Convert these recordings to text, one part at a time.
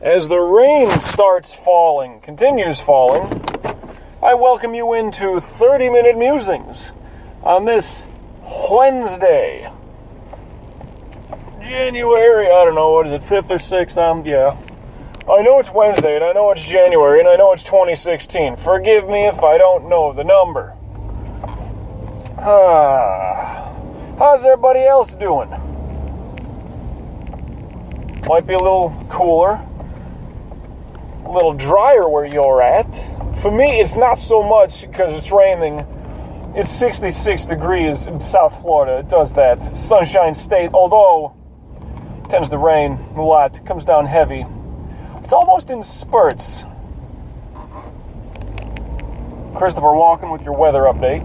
As the rain starts falling, continues falling, I welcome you into 30-minute musings on this Wednesday, January, I don't know, what is it, 5th or 6th? Yeah. I know it's Wednesday, and I know it's January, and I know it's 2016. Forgive me if I don't know the number. How's everybody else doing? Might be a little cooler, a little drier where you're at. For me, it's not so much because it's raining. It's 66 degrees in South Florida. It does that. Sunshine State, although it tends to rain a lot. It comes down heavy. It's almost in spurts. Christopher Walken with your weather update.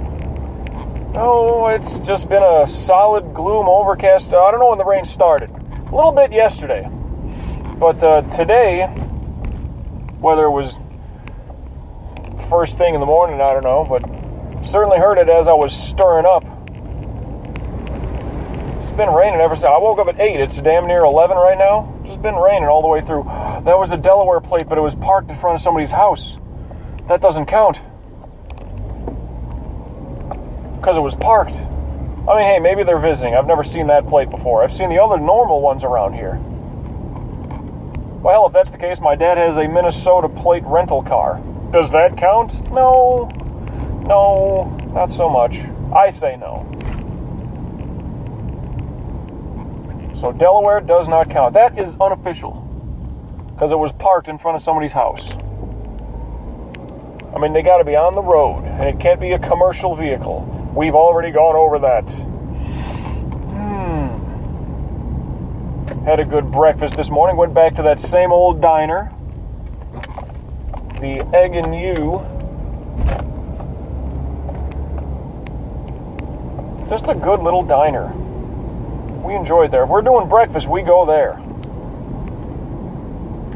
Oh, it's just been a solid gloom overcast. I don't know when the rain started. A little bit yesterday. But today, whether it was first thing in the morning, I don't know, but certainly heard it as I was stirring up. It's been raining ever since. I woke up at 8. It's damn near 11 right now. Just been raining all the way through. That was a Delaware plate, but it was parked in front of somebody's house. That doesn't count. Because it was parked. I mean, hey, maybe they're visiting. I've never seen that plate before. I've seen the other normal ones around here. Well, hell, if that's the case, my dad has a Minnesota plate rental car. Does that count? No, not so much. I say no. So Delaware does not count. That is unofficial. Because it was parked in front of somebody's house. I mean, they got to be on the road. And it can't be a commercial vehicle. We've already gone over that. Had a good breakfast this morning. Went back to that same old diner. The Egg and You. Just a good little diner. We enjoy it there. If we're doing breakfast, we go there.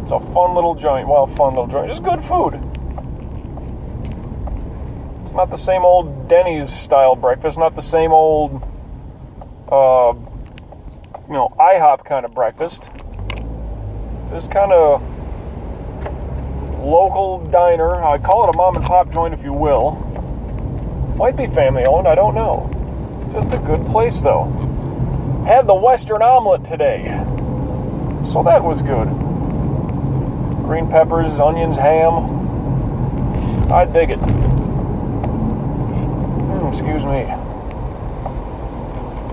It's a fun little joint. Well, fun little joint. Just good food. It's not the same old Denny's style breakfast. Not the same old, IHOP kind of breakfast. This kind of local diner. I call it a mom and pop joint, if you will. Might be family owned. I don't know. Just a good place, though. Had the Western omelet today, so that was good. Green peppers, onions, ham. I dig it. Excuse me.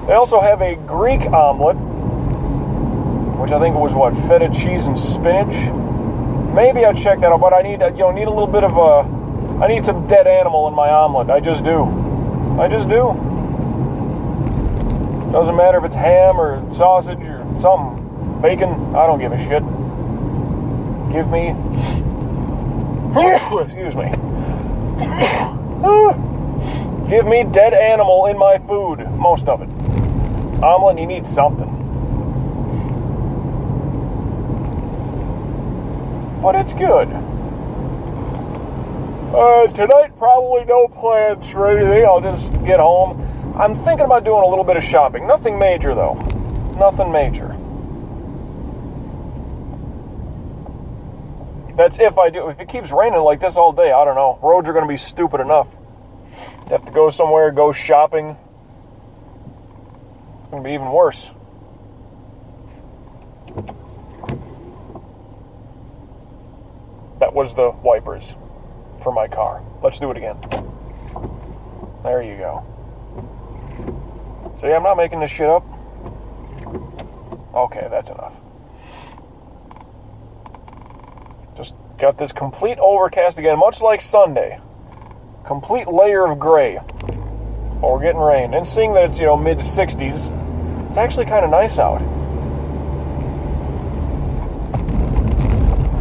They also have a Greek omelet, which I think was feta cheese and spinach. Maybe I'll check that out, but I need a little bit of I need some dead animal in my omelet. I just do. Doesn't matter if it's ham or sausage or something. Bacon, I don't give a shit. Give me... Excuse me. Give me dead animal in my food. Most of it. Omelet, you need something. But it's good. Tonight, probably no plans for anything. I'll just get home. I'm thinking about doing a little bit of shopping. Nothing major, though. Nothing major. That's if I do. If it keeps raining like this all day, I don't know. Roads are going to be stupid enough. You have to go somewhere, go shopping. It's going to be even worse. That was the wipers for my car. Let's do it again. There you go. See, I'm not making this shit up. Okay, that's enough. Just got this complete overcast again, much like Sunday. Complete layer of gray. Oh, we're getting rain. And seeing that it's, mid-60s, it's actually kind of nice out.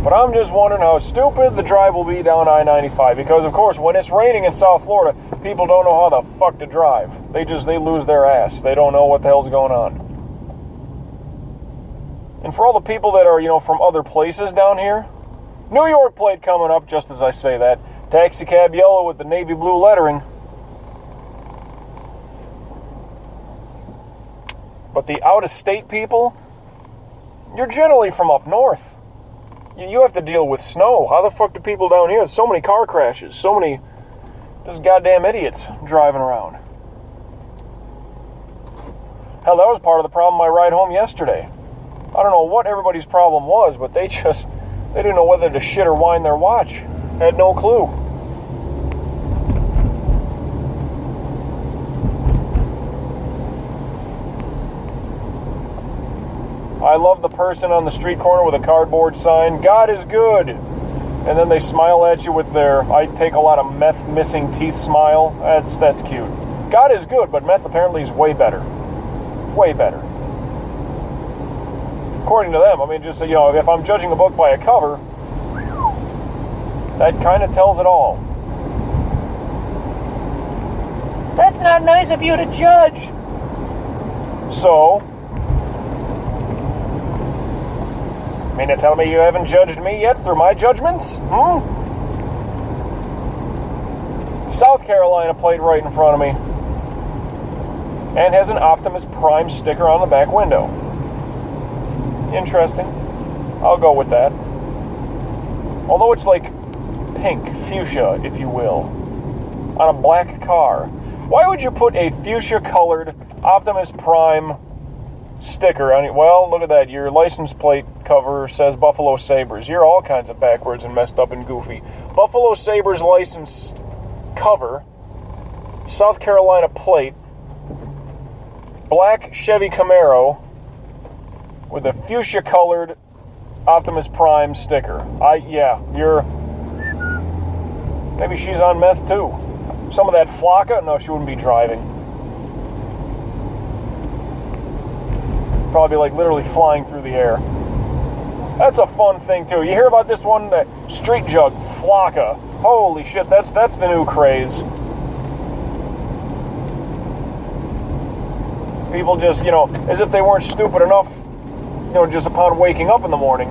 But I'm just wondering how stupid the drive will be down I-95. Because, of course, when it's raining in South Florida, people don't know how the fuck to drive. They lose their ass. They don't know what the hell's going on. And for all the people that are, from other places down here, New York plate coming up, just as I say that. Taxi cab yellow with the navy blue lettering. But the out-of-state people, you're generally from up north. You have to deal with snow. How the fuck do people down here? There's so many car crashes. So many just goddamn idiots driving around. Hell, that was part of the problem my ride home yesterday. I don't know what everybody's problem was, but they didn't know whether to shit or wind their watch. Had no clue. I love the person on the street corner with a cardboard sign, God is good. And then they smile at you with their, I take a lot of meth missing teeth smile. That's cute. God is good, but meth apparently is way better. Way better. According to them, I mean, just, if I'm judging a book by a cover, that kind of tells it all. That's not nice of you to judge. So, mean to tell me you haven't judged me yet through my judgments? South Carolina plate right in front of me. And has an Optimus Prime sticker on the back window. Interesting. I'll go with that. Although it's like pink, fuchsia, if you will, on a black car. Why would you put a fuchsia-colored Optimus Prime sticker on it? Well, look at that. Your license plate cover says Buffalo Sabres. You're all kinds of backwards and messed up and goofy. Buffalo Sabres license cover, South Carolina plate, black Chevy Camaro with a fuchsia-colored Optimus Prime sticker. Maybe she's on meth too. Some of that Flocka? No, she wouldn't be driving. Probably like literally flying through the air. That's a fun thing too. You hear about this one, the street jug, Flocka. Holy shit, that's the new craze. People just, as if they weren't stupid enough, just upon waking up in the morning.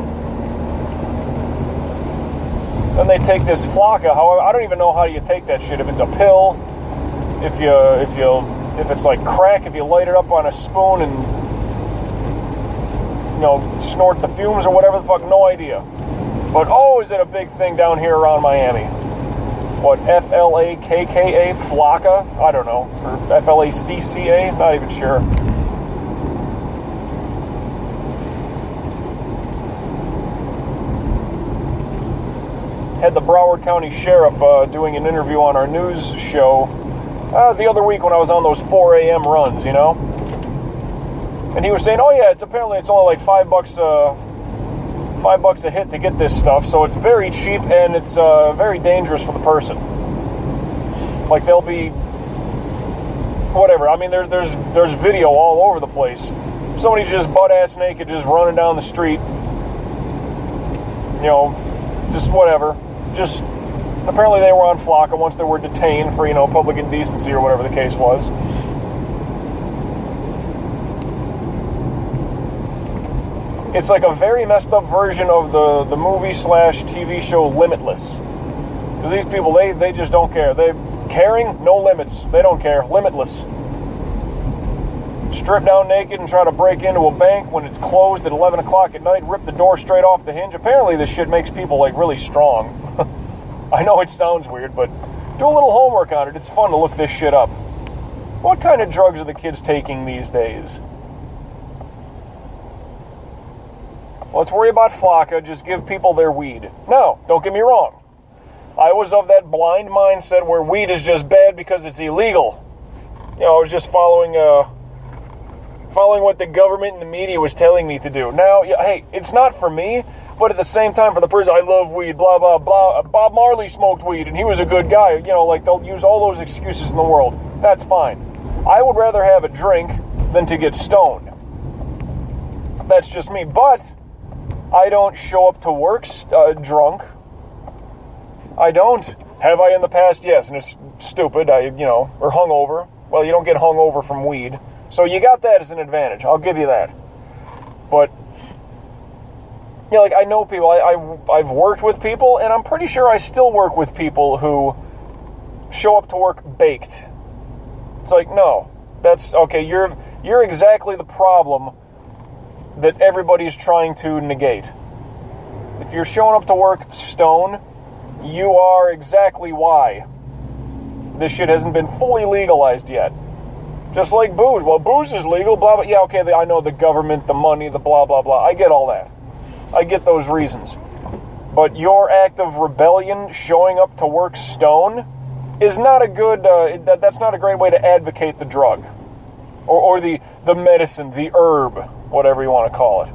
Then they take this Flocka. However, I don't even know how you take that shit. If it's a pill, if it's like crack, if you light it up on a spoon and snort the fumes or whatever the fuck, no idea. But is it a big thing down here around Miami? What, F-L-A-K-K-A, Flocka? I don't know. Or F-L-A-C-C-A? Not even sure. Had the Broward County Sheriff doing an interview on our news show the other week when I was on those 4 a.m. runs, And he was saying, it's only like $5 a hit to get this stuff, so it's very cheap and it's very dangerous for the person. Like they'll be whatever. I mean, there's video all over the place. Somebody just butt-ass naked, just running down the street. Just whatever. Just apparently they were on Flocka once they were detained for public indecency or whatever the case was. It's like a very messed up version of the movie/TV show Limitless. Because these people, they just don't care. They caring, no limits. They don't care. Limitless. Strip down naked and try to break into a bank when it's closed at 11 o'clock at night, rip the door straight off the hinge. Apparently this shit makes people like really strong. I know it sounds weird, but do a little homework on it. It's fun to look this shit up. What kind of drugs are the kids taking these days? Let's worry about Flocka, just give people their weed. No, don't get me wrong. I was of that blind mindset where weed is just bad because it's illegal. I was just following what the government and the media was telling me to do. Now, hey, it's not for me, but at the same time, for the person, I love weed, blah, blah, blah. Bob Marley smoked weed, and he was a good guy. They'll use all those excuses in the world. That's fine. I would rather have a drink than to get stoned. That's just me. But I don't show up to work drunk. I don't. Have I in the past? Yes, and it's stupid. Or hungover. Well, you don't get hungover from weed. So you got that as an advantage. I'll give you that. But, I know people. I've worked with people, and I'm pretty sure I still work with people who show up to work baked. It's like, no. That's, okay, you're exactly the problem that everybody's trying to negate. If you're showing up to work stoned, you are exactly why this shit hasn't been fully legalized yet. Just like booze. Well, booze is legal, blah, blah. Yeah, okay, I know the government, the money, the blah, blah, blah. I get all that. I get those reasons. But your act of rebellion, showing up to work stoned, is not a good, that's not a great way to advocate the drug. Or the medicine, the herb, whatever you want to call it.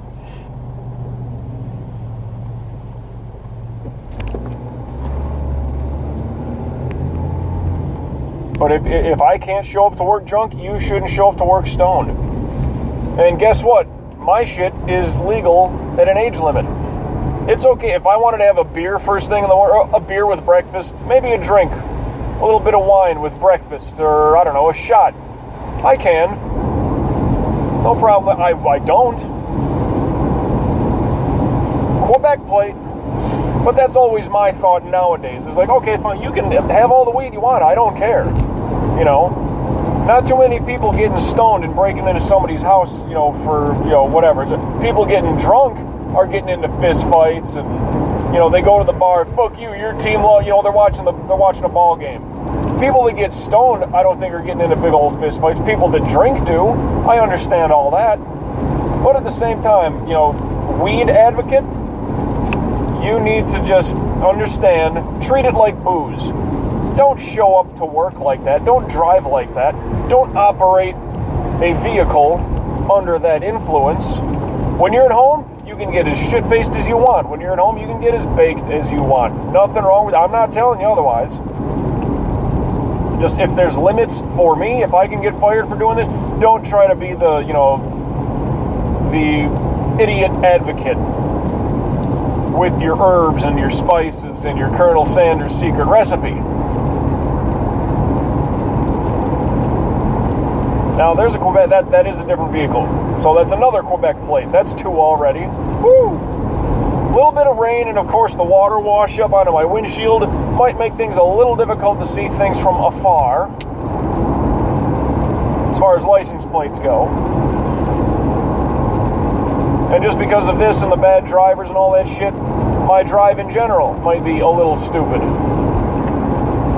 But if I can't show up to work drunk, you shouldn't show up to work stoned. And guess what? My shit is legal at an age limit. It's okay if I wanted to have a beer first thing in the morning, a beer with breakfast, maybe a drink, a little bit of wine with breakfast, or I don't know, a shot. I can. No problem. I don't. Quebec plate. But that's always my thought nowadays. It's like, okay, fine, you can have all the weed you want. I don't care. You know, not too many people getting stoned and breaking into somebody's house, you know, for, you know, whatever. People getting drunk are getting into fist fights, and, you know, they go to the bar, fuck you, your team, you know, they're watching a ball game. People that get stoned, I don't think are getting into big old fist fights. People that drink do. I understand all that. But at the same time, you know, weed advocate, you need to just understand, treat it like booze. Don't show up to work like that. Don't drive like that. Don't operate a vehicle under that influence. When you're at home, you can get as shit-faced as you want. When you're at home, you can get as baked as you want. Nothing wrong with it. I'm not telling you otherwise. Just if there's limits for me, if I can get fired for doing this, don't try to be the, you know, the idiot advocate with your herbs and your spices and your Colonel Sanders secret recipe. Now there's a Quebec, that is a different vehicle. So that's another Quebec plate. That's 2 already. Woo! A little bit of rain and of course the water wash up onto my windshield might make things a little difficult to see things from afar. As far as license plates go. And just because of this and the bad drivers and all that shit, my drive in general might be a little stupid.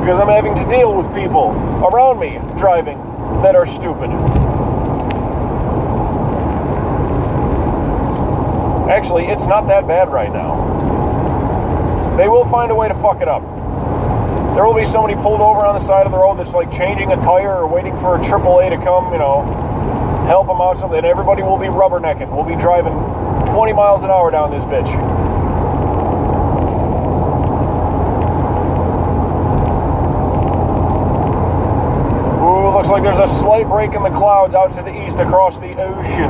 Because I'm having to deal with people around me driving that are stupid. Actually, it's not that bad right now. They will find a way to fuck it up. There will be somebody pulled over on the side of the road that's like changing a tire or waiting for a AAA to come, you know, help them out something, and everybody will be rubbernecking. We'll be driving 20 miles an hour down this bitch. Ooh, looks like there's a slight break in the clouds out to the east across the ocean.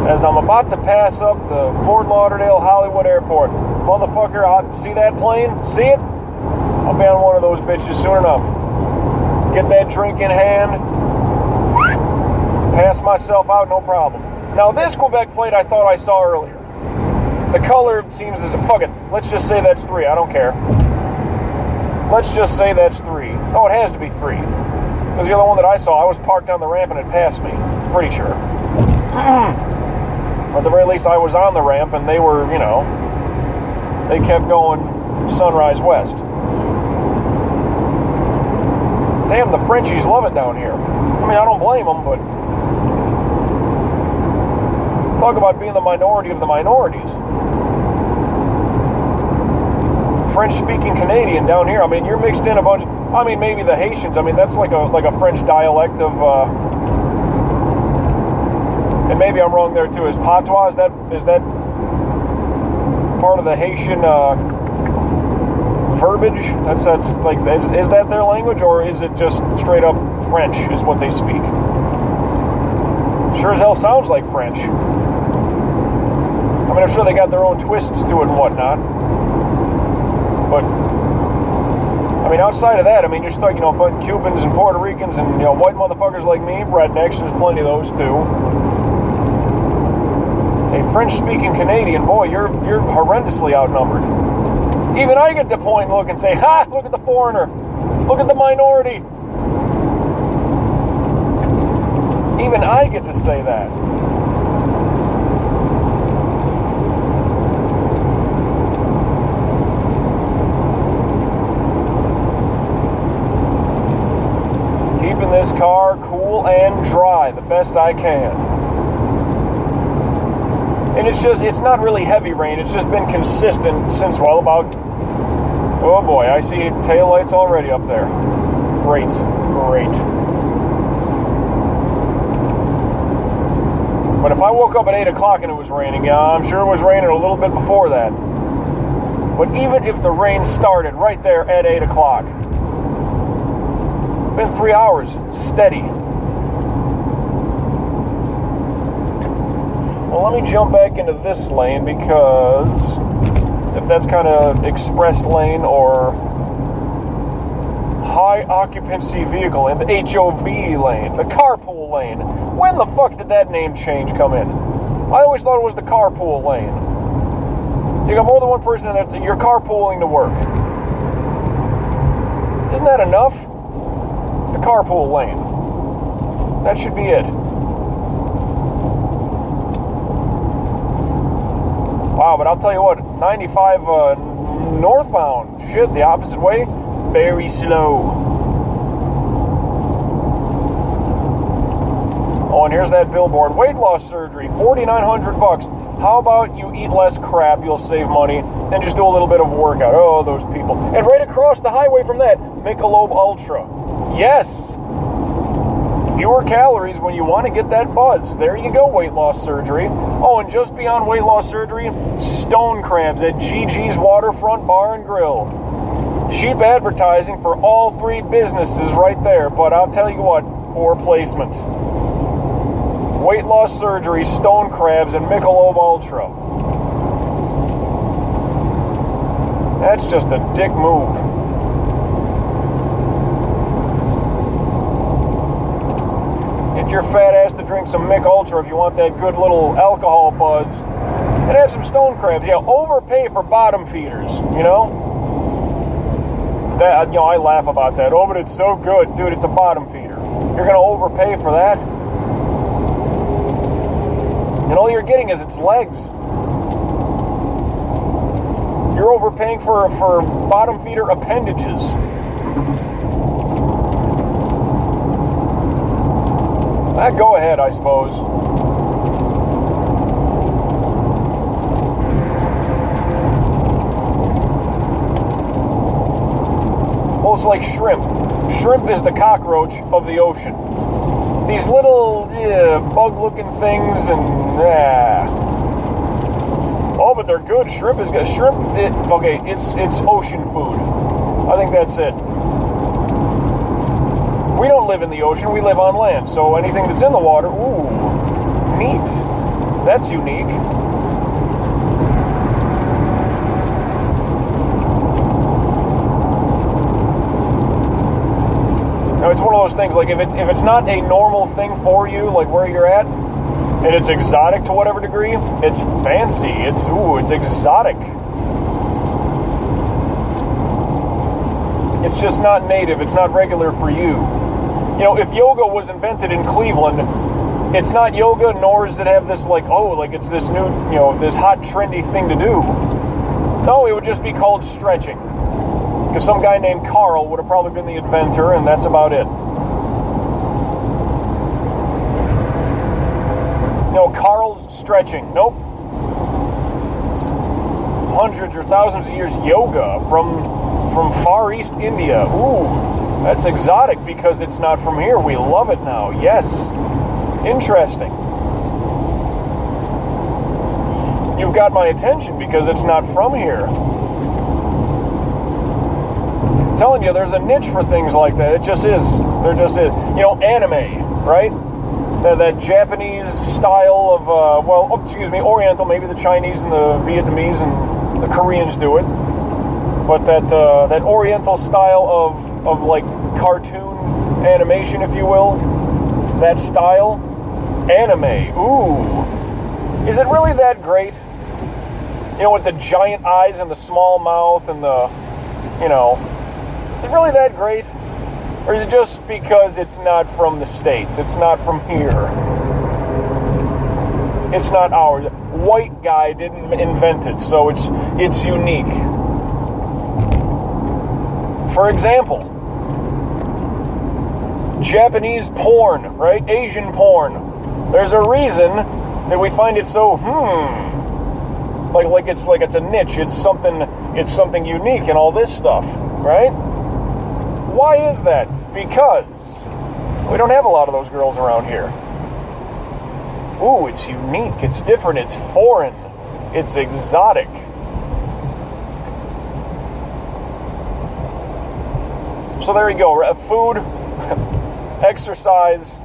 As I'm about to pass up the Fort Lauderdale Hollywood Airport. Motherfucker, see that plane? See it? I'll be on one of those bitches soon enough. Get that drink in hand. Pass myself out, no problem. Now this Quebec plate I thought I saw earlier. The color seems as... Fuck it. Let's just say that's 3. I don't care. Let's just say that's 3. Oh, it has to be 3. Because the other one that I saw, I was parked on the ramp and it passed me. Pretty sure. At the very least, I was on the ramp and they were, you know... They kept going sunrise west. Damn, the Frenchies love it down here. I mean, I don't blame them, but... Talk about being the minority of the minorities. French-speaking Canadian down here. I mean, you're mixed in a bunch. I mean, maybe the Haitians. I mean, that's like a French dialect of. And maybe I'm wrong there too. Is patois? Is that part of the Haitian verbiage? That's like is that their language, or is it just straight up French? Is what they speak? Sure as hell sounds like French. I mean, I'm sure they got their own twists to it and whatnot. But, I mean, outside of that, I mean, you're stuck, you know, but Cubans and Puerto Ricans and, you know, white motherfuckers like me, rednecks, there's plenty of those too. A French-speaking Canadian, boy, you're horrendously outnumbered. Even I get to point and look and say, ha, look at the foreigner. Look at the minority. Even I get to say that. best I can. And it's not really heavy rain. It's just been consistent since, well, about, oh boy, I see taillights already up there. Great. But if I woke up at 8 o'clock and it was raining, yeah, I'm sure it was raining a little bit before that. But even if the rain started right there at 8 o'clock, been 3 hours, steady. Well, let me jump back into this lane, because if that's kind of express lane or high occupancy vehicle, and the HOV lane, the carpool lane. When the fuck did that name change come in? I always thought it was the carpool lane. You got more than one person in there, you're carpooling to work. Isn't that enough? It's the carpool lane. That should be it. Wow, but I'll tell you what, 95 northbound, shit, the opposite way, very slow. Oh, and here's that billboard. Weight loss surgery, $4,900. How about you eat less crap, you'll save money, and just do a little bit of workout. Oh, those people. And right across the highway from that, Michelob Ultra. Yes. Fewer calories when you want to get that buzz. There you go, weight loss surgery. Oh, and just beyond weight loss surgery, stone crabs at GG's Waterfront Bar and Grill. Cheap advertising for all three businesses right there, but I'll tell you what, poor placement. Weight loss surgery, stone crabs, and Michelob Ultra. That's just a dick move. Get your fat ass to drink some Mick Ultra if you want that good little alcohol buzz. And have some stone crabs. Yeah, overpay for bottom feeders, you know? That, you know, I laugh about that. Oh, but it's so good. Dude, it's a bottom feeder. You're going to overpay for that? And all you're getting is its legs. You're overpaying for bottom feeder appendages. Go ahead, I suppose. Well, it's like shrimp. Shrimp is the cockroach of the ocean. These little bug-looking things, and oh, but they're good. Shrimp is good. Shrimp, okay, it's ocean food. I think that's it. We don't live in the ocean, we live on land, so anything that's in the water, ooh, neat. That's unique. Now, it's one of those things, like, if it's not a normal thing for you, like where you're at, and it's exotic to whatever degree, it's fancy, it's exotic. It's just not native, it's not regular for you. You know, if yoga was invented in Cleveland, it's not yoga, nor does it have this, like, oh, like it's this new, you know, this hot, trendy thing to do. No, it would just be called stretching. Because some guy named Carl would have probably been the inventor, and that's about it. No, Carl's stretching. Nope. Hundreds or thousands of years yoga from Far East India. Ooh, that's exotic because it's not from here. We love it now. Yes. Interesting. You've got my attention because it's not from here. I'm telling you, there's a niche for things like that. It just is. There just is. You know, anime, right? That Japanese style of, Oriental. Maybe the Chinese and the Vietnamese and the Koreans do it. But that Oriental style of like cartoon animation, if you will, that style, anime, ooh, is it really that great? You know, with the giant eyes and the small mouth and the, you know, is it really that great? Or is it just because it's not from the States? It's not from here. It's not ours. White guy didn't invent it, so it's unique. For example, Japanese porn, right? Asian porn. There's a reason that we find it so, like it's a niche. It's something unique and all this stuff, right? Why is that? Because we don't have a lot of those girls around here. Ooh, it's unique, it's different, it's foreign, it's exotic. So there you go, food, exercise,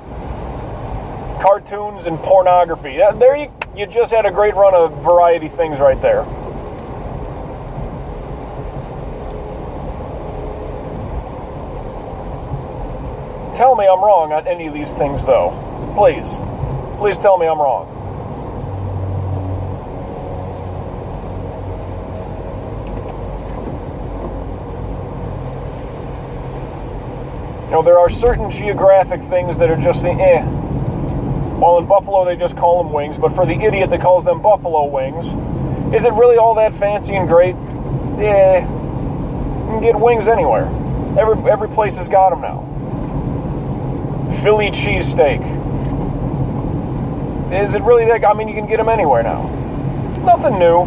cartoons, and pornography. There you just had a great run of variety things right there. Tell me I'm wrong on any of these things, though. Please. Please tell me I'm wrong. You know, there are certain geographic things that are just Well, in Buffalo, they just call them wings, but for the idiot that calls them buffalo wings, is it really all that fancy and great? Yeah, you can get wings anywhere. Every place has got them now. Philly cheesesteak. Is it really that? I mean, you can get them anywhere now. Nothing new,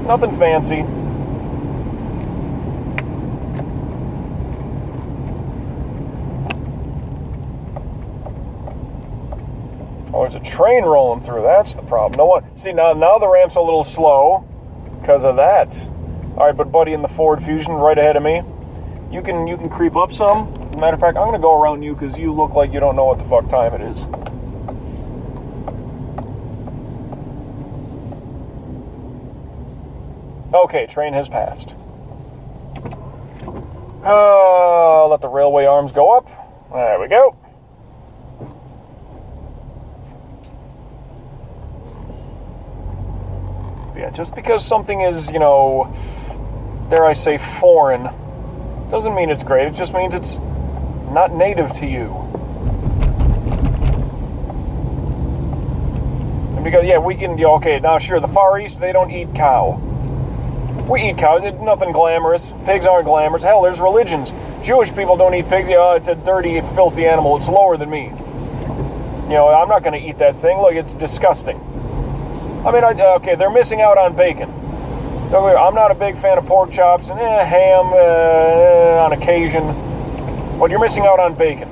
nothing fancy. Oh, there's a train rolling through. That's the problem. No one. See, now the ramp's a little slow because of that. All right, but buddy in the Ford Fusion right ahead of me, you can creep up some. Matter of fact, I'm going to go around you because you look like you don't know what the fuck time it is. Okay, train has passed. Let the railway arms go up. There we go. Yeah, just because something is, dare I say, foreign, doesn't mean it's great. It just means it's not native to you. And because, we can, okay, now sure, the Far East, they don't eat cow. We eat cows. It's nothing glamorous. Pigs aren't glamorous. Hell, there's religions. Jewish people don't eat pigs. It's a dirty, filthy animal. It's lower than me. I'm not going to eat that thing. Look, it's disgusting. I mean, okay, they're missing out on bacon. I'm not a big fan of pork chops and ham on occasion. But you're missing out on bacon.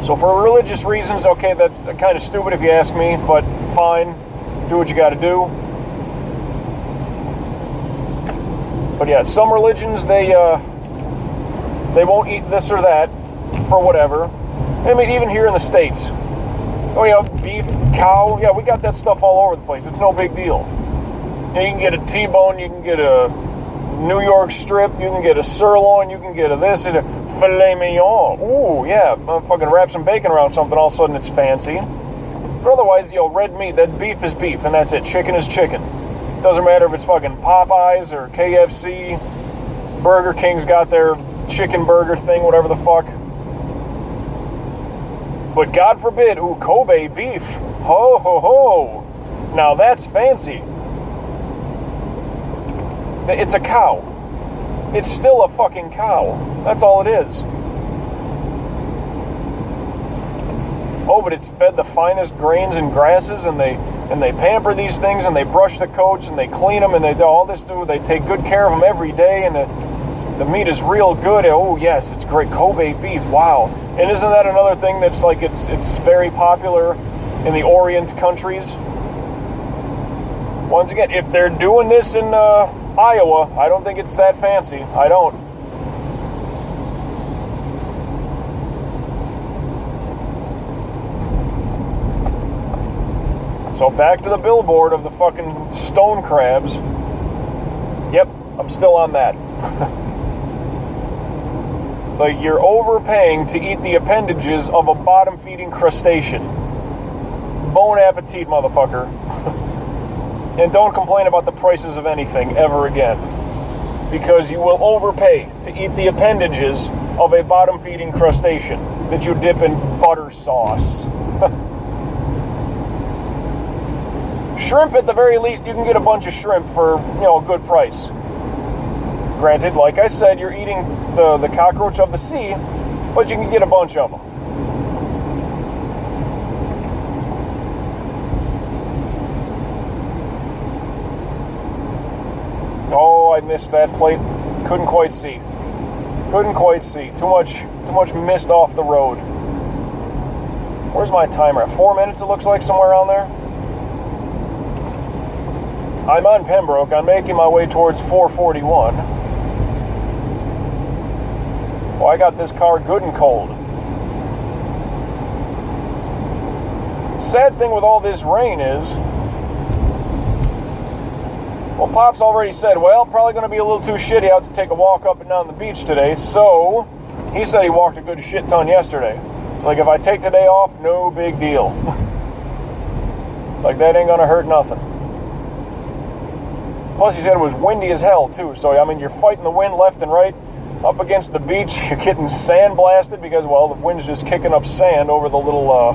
So for religious reasons, okay, that's kind of stupid if you ask me, but fine. Do what you got to do. But yeah, some religions, they won't eat this or that for whatever. I mean, even here in the States. Oh yeah, beef, cow, yeah, we got that stuff all over the place. It's no big deal. You can get a T-bone, you can get a New York strip, you can get a sirloin, you can get a this and a filet mignon. Ooh, yeah, fucking wrap some bacon around something, all of a sudden it's fancy. But otherwise, red meat, that beef is beef, and that's it. Chicken is chicken. Doesn't matter if it's fucking Popeyes or KFC. Burger King's got their chicken burger thing, whatever the fuck. But God forbid, Kobe beef. Ho, ho, ho. Now that's fancy. It's a cow. It's still a fucking cow. That's all it is. Oh, but it's fed the finest grains and grasses, and they pamper these things, and they brush the coats, and they clean them, and they do all this too. They take good care of them every day, and the meat is real good. Oh yes, it's great. Kobe beef. Wow. And isn't that another thing that's like it's very popular in the Orient countries? Once again, if they're doing this in Iowa, I don't think it's that fancy. I don't. So back to the billboard of the fucking stone crabs. Yep, I'm still on that. It's like you're overpaying to eat the appendages of a bottom-feeding crustacean. Bon appetit, motherfucker. And don't complain about the prices of anything ever again. Because you will overpay to eat the appendages of a bottom-feeding crustacean that you dip in butter sauce. Shrimp, at the very least, you can get a bunch of shrimp for, a good price. Granted, like I said, you're eating the cockroach of the sea, but you can get a bunch of them. Oh, I missed that plate. Couldn't quite see. Too much mist off the road. Where's my timer? 4 minutes, it looks like, somewhere around there. I'm on Pembroke. I'm making my way towards 441. Well, I got this car good and cold. Sad thing with all this rain is, well, Pop's already said, well, probably going to be a little too shitty out to take a walk up and down the beach today, so he said he walked a good shit ton yesterday. Like, if I take today off, no big deal. Like, that ain't going to hurt nothing. Plus, he said it was windy as hell, too, so, I mean, you're fighting the wind left and right. Up against the beach, you're getting sand blasted because, well, the wind's just kicking up sand over the little,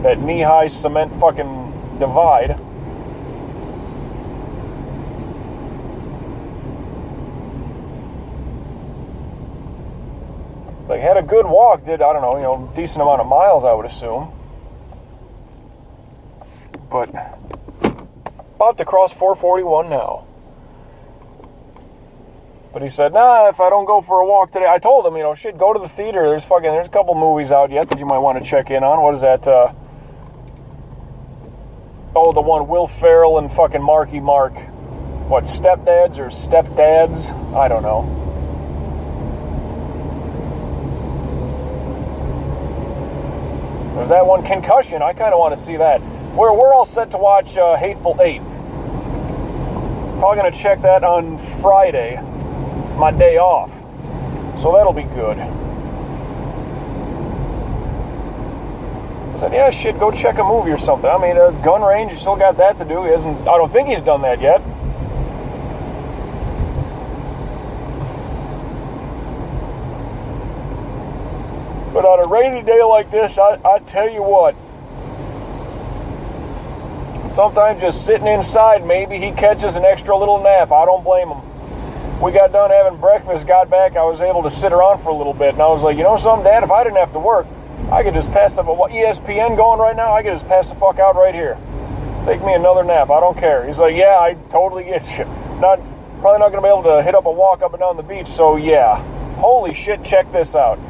that knee-high cement fucking divide. Like, had a good walk, did, I don't know, decent amount of miles, I would assume. But, about to cross 441 now. But he said, nah, if I don't go for a walk today, I told him, shit, go to the theater. There's a couple movies out yet that you might want to check in on. What is that, the one, Will Ferrell and fucking Marky Mark. What, Stepdads or Stepdads? I don't know. There's that one, Concussion. I kind of want to see that. We're all set to watch Hateful Eight. Probably going to check that on Friday, my day off. So that'll be good. I said, yeah, shit, go check a movie or something. I mean, gun range, you still got that to do. I don't think he's done that yet. But on a rainy day like this, I tell you what, sometimes just sitting inside, maybe he catches an extra little nap. I don't blame him. We got done having breakfast, got back, I was able to sit around for a little bit, and I was like, you know something, Dad, if I didn't have to work, I could just pass the ESPN going right now, I could just pass the fuck out right here. Take me another nap, I don't care. He's like, yeah, I totally get you. Probably not going to be able to hit up a walk up and down the beach, so yeah. Holy shit, check this out.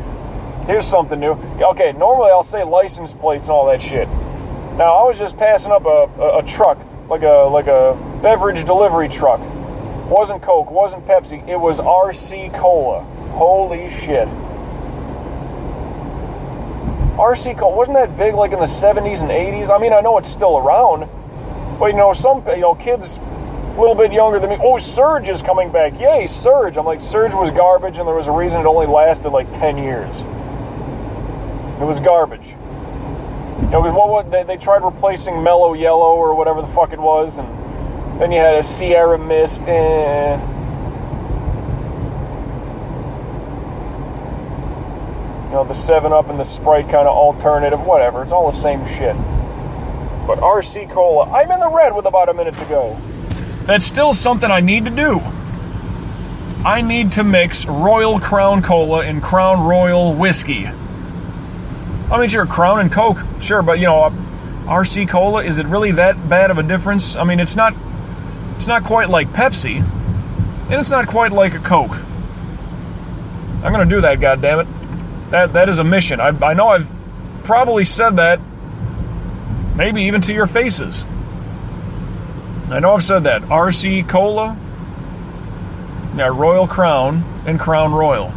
Here's something new. Okay, normally I'll say license plates and all that shit. Now, I was just passing up a truck, like a beverage delivery truck. Wasn't Coke, wasn't Pepsi, it was RC Cola. Holy shit. RC Cola, wasn't that big like in the 70s and 80s? I mean, I know it's still around, but some kids a little bit younger than me, oh, Surge is coming back. Yay, Surge. I'm like, Surge was garbage, and there was a reason it only lasted like 10 years. It was garbage. Because they tried replacing Mellow Yellow or whatever the fuck it was, and then you had a Sierra Mist. The 7-Up and the Sprite kind of alternative, whatever. It's all the same shit. But RC Cola, I'm in the red with about a minute to go. That's still something I need to do. I need to mix Royal Crown Cola and Crown Royal whiskey. I mean, sure, Crown and Coke, sure, but RC Cola, is it really that bad of a difference? I mean, it's not quite like Pepsi, and it's not quite like a Coke. I'm gonna do that, goddammit. That is a mission. I know I've probably said that, maybe even to your faces. I know I've said that. RC Cola, yeah, Royal Crown, and Crown Royal.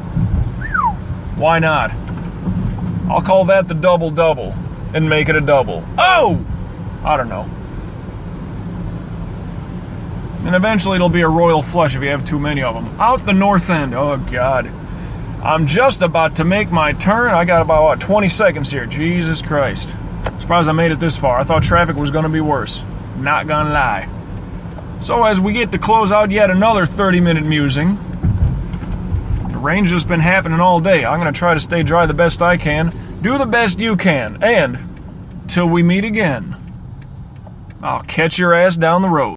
Why not? I'll call that the double-double and make it a double. Oh! I don't know. And eventually it'll be a royal flush if you have too many of them. Out the north end. Oh, God. I'm just about to make my turn. I got about, 20 seconds here. Jesus Christ. Surprised I made it this far. I thought traffic was going to be worse. Not gonna lie. So as we get to close out yet another 30-minute musing, the rain's just been happening all day. I'm going to try to stay dry the best I can. Do the best you can. And, till we meet again, I'll catch your ass down the road.